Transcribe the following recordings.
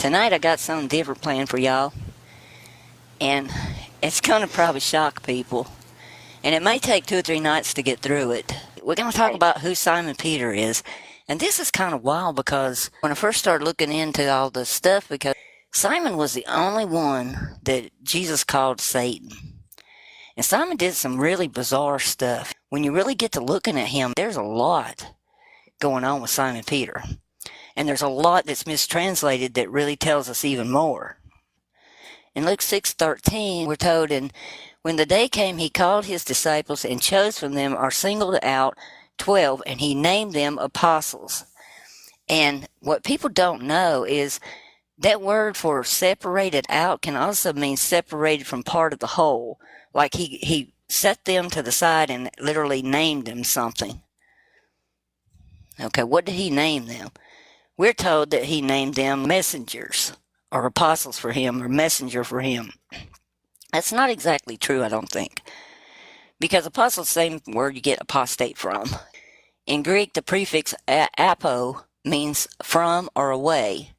Tonight I got something different planned for y'all, and it's gonna probably shock people, and it may take 2 or 3 nights to get through it. We're gonna talk about who Simon Peter is, and this is kind of wild because when I first started looking into all this stuff, because Simon was the only one that Jesus called Satan. And Simon did some really bizarre stuff. When you really get to looking at him, there's a lot going on with Simon Peter. And there's a lot that's mistranslated that really tells us even more. In Luke 6:13, we're told, and when the day came, he called his disciples and chose from them or singled out 12, and he named them apostles. And what people don't know is that word for separated out can also mean separated from part of the whole. Like he set them to the side and literally named them something. Okay, what did he name them? We're told that he named them messengers, or apostles for him, or messenger for him. That's not exactly true, I don't think. Because apostle is the same word you get apostate from. In Greek, the prefix apo means from or away.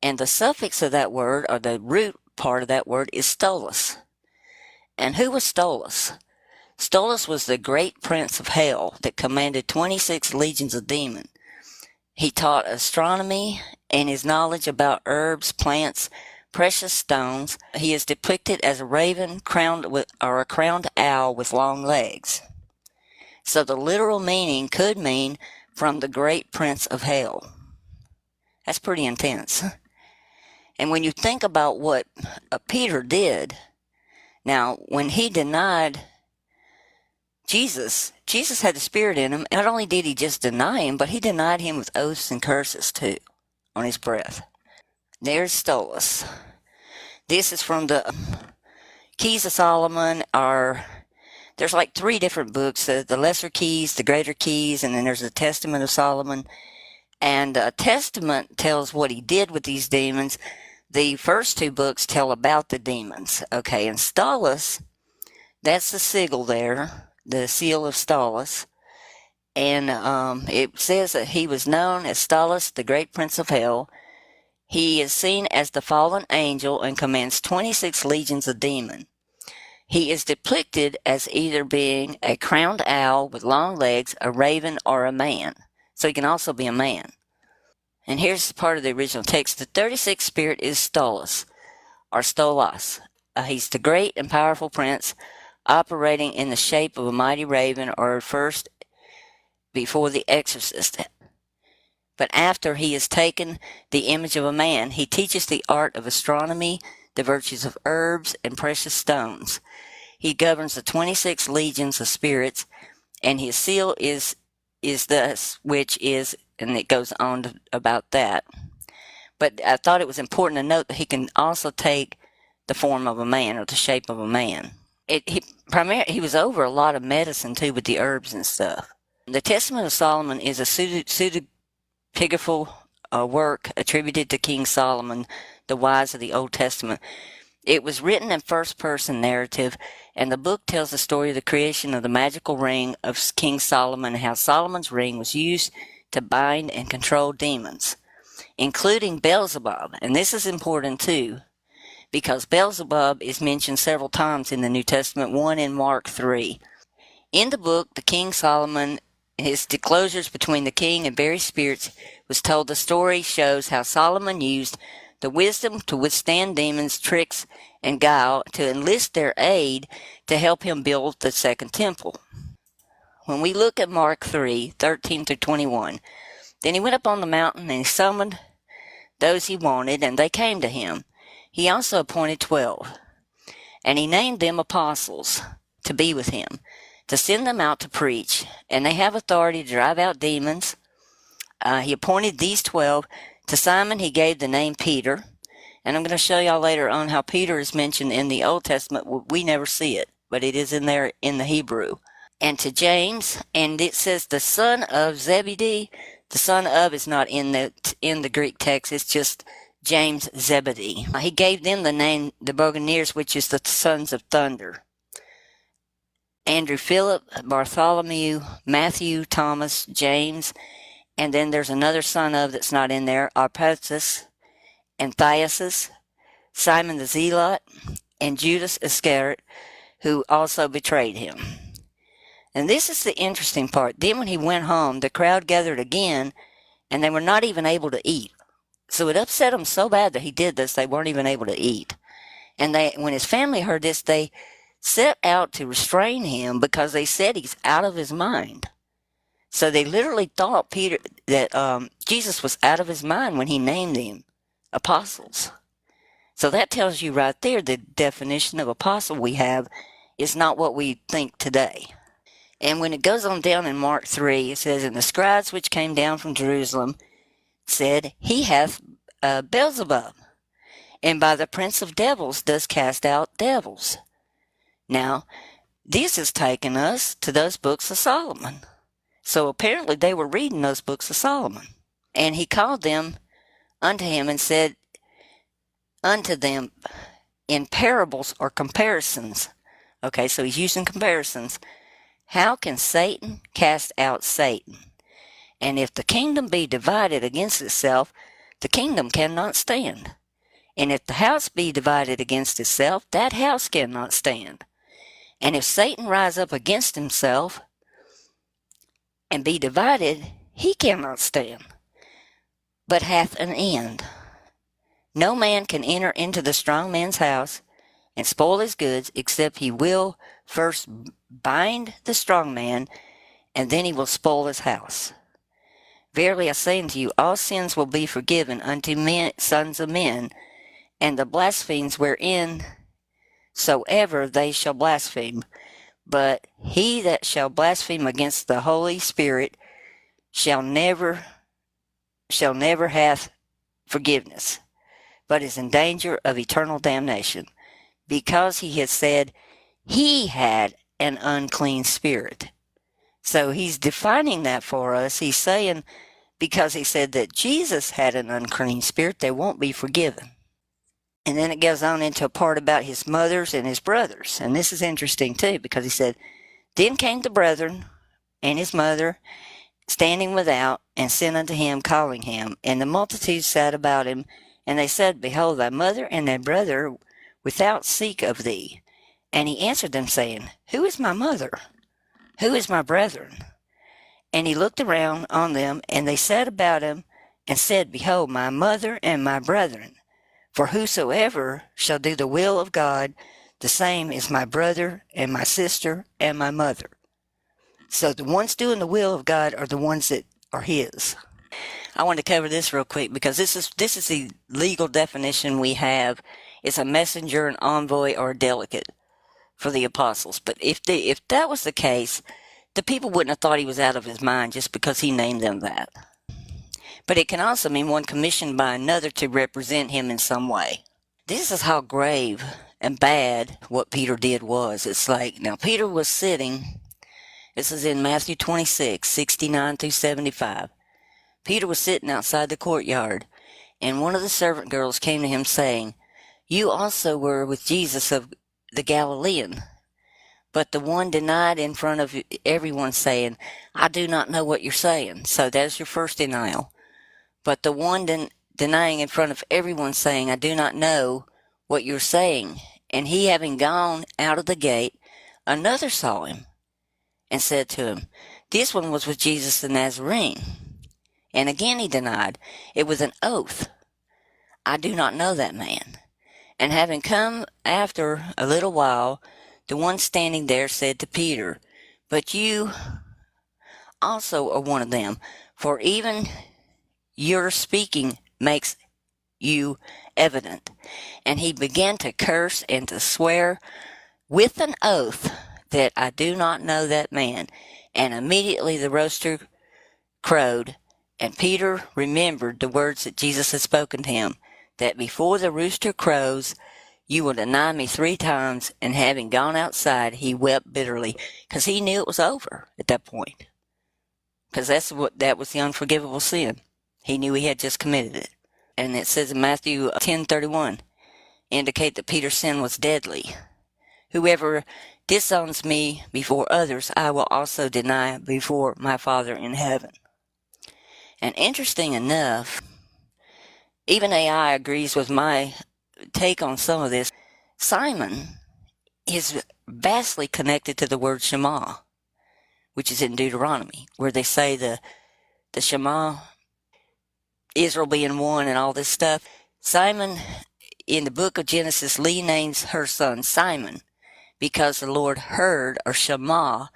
And the suffix of that word, or the root part of that word, is stolos. And who was Stolos? Stolos was the great prince of hell that commanded 26 legions of demons. He taught astronomy, and his knowledge about herbs, plants, precious stones. He is depicted as a raven or a crowned owl with long legs. So the literal meaning could mean from the great prince of hell. That's pretty intense. And when you think about what Peter did, now, when he denied Jesus had the Spirit in him. Not only did he just deny him, but he denied him with oaths and curses, too, on his breath. There's Stolos. This is from the Keys of Solomon. There's like 3 different books, the Lesser Keys, the Greater Keys, and then there's the Testament of Solomon. And the Testament tells what he did with these demons. The first 2 books tell about the demons. Okay, and Stolos, that's the sigil there, the seal of Stolos. And it says that he was known as Stolos, the great prince of hell. He is seen as the fallen angel and commands 26 legions of demons. He is depicted as either being a crowned owl with long legs, a raven, or a man. So he can also be a man. And here's part of the original text. The 36th spirit is Stolos, or Stolos. He's the great and powerful prince, operating in the shape of a mighty raven, or first before the exorcist. But after he has taken the image of a man, he teaches the art of astronomy, the virtues of herbs, and precious stones. He governs the 26 legions of spirits, and his seal is thus, which is, and it goes on about that. But I thought it was important to note that he can also take the form of a man, or the shape of a man. He was over a lot of medicine too, with the herbs and stuff. The Testament of Solomon is a pseudepigraphal work attributed to King Solomon, the wise of the Old Testament. It was written in first-person narrative, and the book tells the story of the creation of the magical ring of King Solomon, and how Solomon's ring was used to bind and control demons, including Beelzebub. And this is important too, because Beelzebub is mentioned several times in the New Testament, one in Mark 3. In the book, the King Solomon, his disclosures between the king and various spirits was told. The story shows how Solomon used the wisdom to withstand demons, tricks, and guile to enlist their aid to help him build the second temple. When we look at Mark 3:13-21, then he went up on the mountain and he summoned those he wanted, and they came to him. He also appointed 12, and he named them apostles to be with him, to send them out to preach, and they have authority to drive out demons. He appointed these 12. To Simon he gave the name Peter, and I'm going to show y'all later on how Peter is mentioned in the Old Testament. We never see it, but it is in there in the Hebrew. And to James, and it says the son of Zebedee. The son of is not in the Greek text. It's just James Zebedee. He gave them the name the Boanerges, which is the sons of thunder. Andrew, Philip, Bartholomew, Matthew, Thomas, James, and then there's another son of that's not in there, Arpasus, Anthias, Simon the Zealot, and Judas Iscariot, who also betrayed him. And this is the interesting part. Then when he went home, the crowd gathered again, and they were not even able to eat. So it upset them so bad that he did this, they weren't even able to eat. And when his family heard this, they set out to restrain him because they said he's out of his mind. So they literally thought that Jesus was out of his mind when he named them apostles. So that tells you right there the definition of apostle we have is not what we think today. And when it goes on down in Mark 3, it says, "And the scribes which came down from Jerusalem said, He hath Beelzebub, and by the prince of devils does cast out devils." Now, this has taken us to those books of Solomon. So apparently they were reading those books of Solomon. And he called them unto him and said unto them in parables or comparisons. Okay, so he's using comparisons. "How can Satan cast out Satan? And if the kingdom be divided against itself, the kingdom cannot stand. And if the house be divided against itself, that house cannot stand. And if Satan rise up against himself and be divided, he cannot stand, but hath an end. No man can enter into the strong man's house and spoil his goods, except he will first bind the strong man, and then he will spoil his house. Verily I say unto you, all sins will be forgiven unto men, sons of men, and the blasphemies wherein soever they shall blaspheme. But he that shall blaspheme against the Holy Spirit shall never have forgiveness, but is in danger of eternal damnation, because he has said he had an unclean spirit." So he's defining that for us. He's saying because he said that Jesus had an unclean spirit, they won't be forgiven. And then it goes on into a part about his mothers and his brothers. And this is interesting too, because he said, "Then came the brethren and his mother, standing without, and sent unto him, calling him. And the multitude sat about him, and they said, Behold, thy mother and thy brother without seek of thee. And he answered them, saying, Who is my mother? Who is my brethren? And he looked around on them, and they sat about him, and said, Behold, my mother and my brethren. For whosoever shall do the will of God, the same is my brother and my sister and my mother." So the ones doing the will of God are the ones that are his. I want to cover this real quick because this is the legal definition we have. It's a messenger, an envoy, or a delegate for the apostles. But if that was the case, the people wouldn't have thought he was out of his mind just because he named them that. But it can also mean one commissioned by another to represent him in some way. This is how grave and bad what Peter did was. It's like, now Peter was sitting, this is in Matthew 26, 69 through 75. Peter was sitting outside the courtyard, and one of the servant girls came to him saying, You also were with Jesus of the Galilean. But the one denied in front of everyone, saying, I do not know what you're saying. So that's your first denial. But the one denying in front of everyone, saying, I do not know what you're saying. And he, having gone out of the gate, another saw him, and said to him, This one was with Jesus the Nazarene. And again he denied it with an oath, I do not know that man. And having come after a little while, the one standing there said to Peter, But you also are one of them, for even your speaking makes you evident. And he began to curse and to swear with an oath that I do not know that man. And immediately the rooster crowed, and Peter remembered the words that Jesus had spoken to him, that before the rooster crows, you will deny me 3 times. And having gone outside, he wept bitterly, because he knew it was over at that point. Because that was the unforgivable sin. He knew he had just committed it. And it says in Matthew 10:31, indicate that Peter's sin was deadly. Whoever disowns me before others, I will also deny before my Father in heaven. And interesting enough, even AI agrees with my take on some of this. Simon is vastly connected to the word Shema, which is in Deuteronomy, where they say the Shema, Israel being one and all this stuff. Simon, in the book of Genesis, Lee names her son Simon because the Lord heard, or Shema,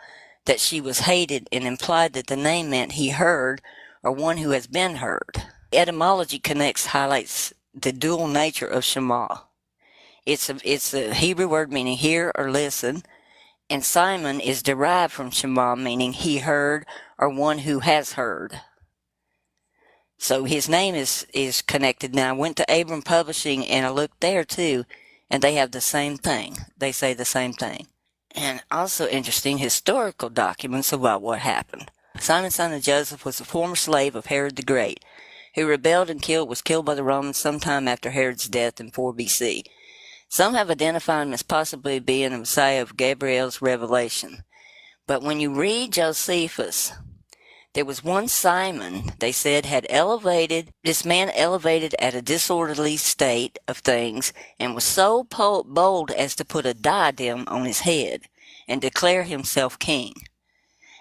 that she was hated, and implied that the name meant he heard, or one who has been heard. Etymology highlights the dual nature of Shema. It's a Hebrew word meaning hear or listen, and Simon is derived from Shema, meaning he heard, or one who has heard. So his name is connected. Now I went to Abram Publishing and I looked there too, and they have the same thing. They say the same thing. And also interesting historical documents about what happened. Simon, son of Joseph, was a former slave of Herod the Great, who rebelled and was killed by the Romans sometime after Herod's death in 4 BC. Some have identified him as possibly being the Messiah of Gabriel's revelation. But when you read Josephus, there was one Simon, they said, this man elevated at a disorderly state of things, and was so bold as to put a diadem on his head and declare himself king.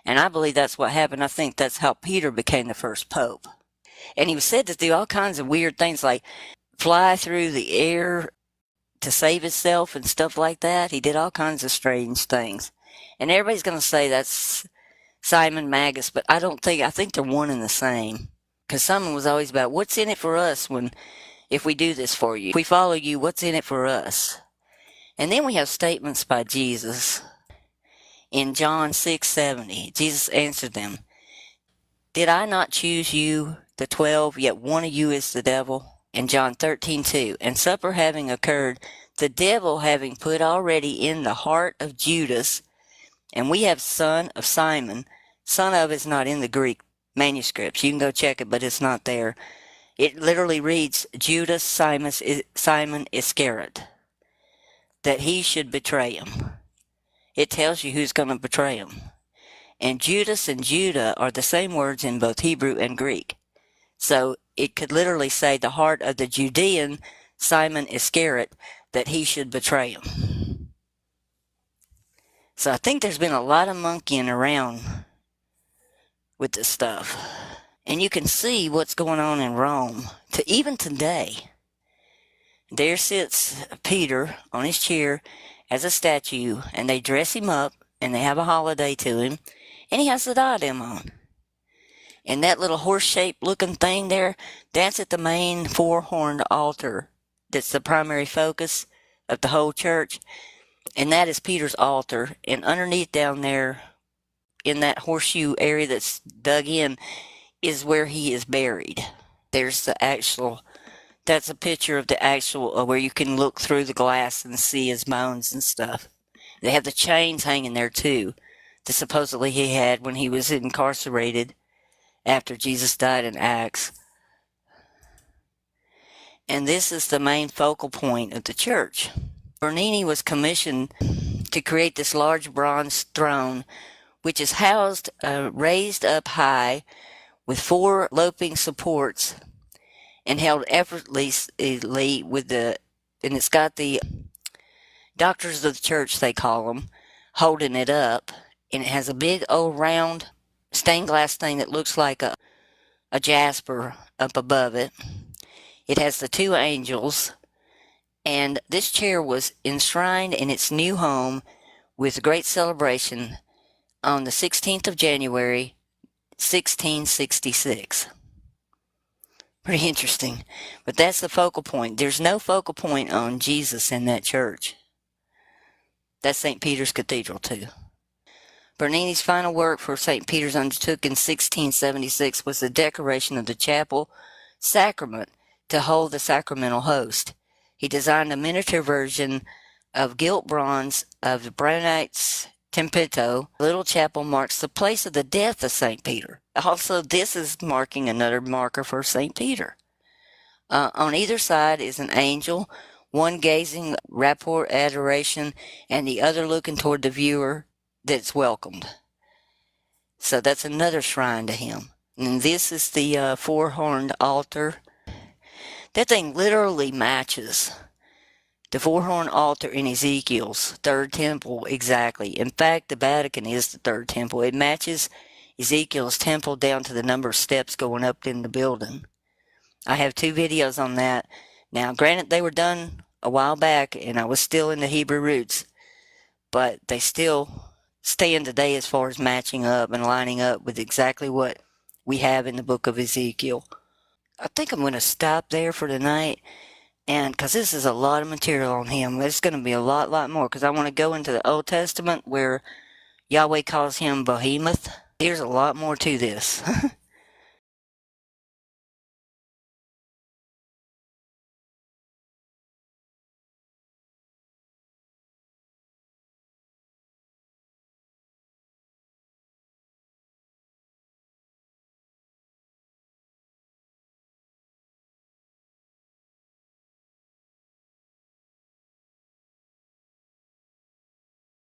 And I believe that's what happened. I think that's how Peter became the first pope. And he was said to do all kinds of weird things, like fly through the air to save himself and stuff like that. He did all kinds of strange things. And everybody's going to say that's Simon Magus, but I think they're one and the same. Because Simon was always about, what's in it for us if we do this for you? If we follow you, what's in it for us? And then we have statements by Jesus. In John 6:70, Jesus answered them, did I not choose you, the 12, yet one of you is the devil? In John 13:2, and supper having occurred, the devil having put already in the heart of Judas, and we have son of Simon. Son of is not in the Greek manuscripts. You can go check it, but it's not there. It literally reads Judas Simon Iscariot, that he should betray him. It tells you who's going to betray him. And Judas and Judah are the same words in both Hebrew and Greek. So it could literally say the heart of the Judean Simon Iscariot, that he should betray him. So I think there's been a lot of monkeying around with this stuff. And you can see what's going on in Rome, even today. There sits Peter on his chair as a statue, and they dress him up, and they have a holiday to him, and he has the diadem on. And that little horse-shaped looking thing there, that's at the main four-horned altar. That's the primary focus of the whole church. And that is Peter's altar. And underneath down there, in that horseshoe area that's dug in, is where he is buried. There's that's a picture of the actual, where you can look through the glass and see his bones and stuff. They have the chains hanging there too, that supposedly he had when he was incarcerated after Jesus died in Acts. And this is the main focal point of the church. Bernini was commissioned to create this large bronze throne, which is raised up high with 4 loping supports and held effortlessly and it's got the doctors of the church, they call them, holding it up. And it has a big old round stained glass thing that looks like a jasper up above it. It has the 2 angels, and this chair was enshrined in its new home with great celebration on the 16th of January, 1666. Pretty interesting. But that's the focal point. There's no focal point on Jesus in that church. That's St. Peter's Cathedral, too. Bernini's final work for St. Peter's, undertook in 1676, was the decoration of the chapel sacrament to hold the sacramental host. He designed a miniature version of gilt bronze of the Brunnites Tempito. The little chapel marks the place of the death of St. Peter. Also, this is marking another marker for St. Peter. On either side is an angel, one gazing rapport adoration, and the other looking toward the viewer that's welcomed. So that's another shrine to him. And this is the 4-horned altar. That thing literally matches the four-horn altar in Ezekiel's third temple exactly. In fact, the Vatican is the third temple. It matches Ezekiel's temple down to the number of steps going up in the building. I have 2 videos on that. Now, granted, they were done a while back, and I was still in the Hebrew roots, but they still stand today as far as matching up and lining up with exactly what we have in the book of Ezekiel. I think I'm going to stop there for tonight, and because this is a lot of material on him. There's going to be a lot more, because I want to go into the Old Testament where Yahweh calls him Behemoth. There's a lot more to this.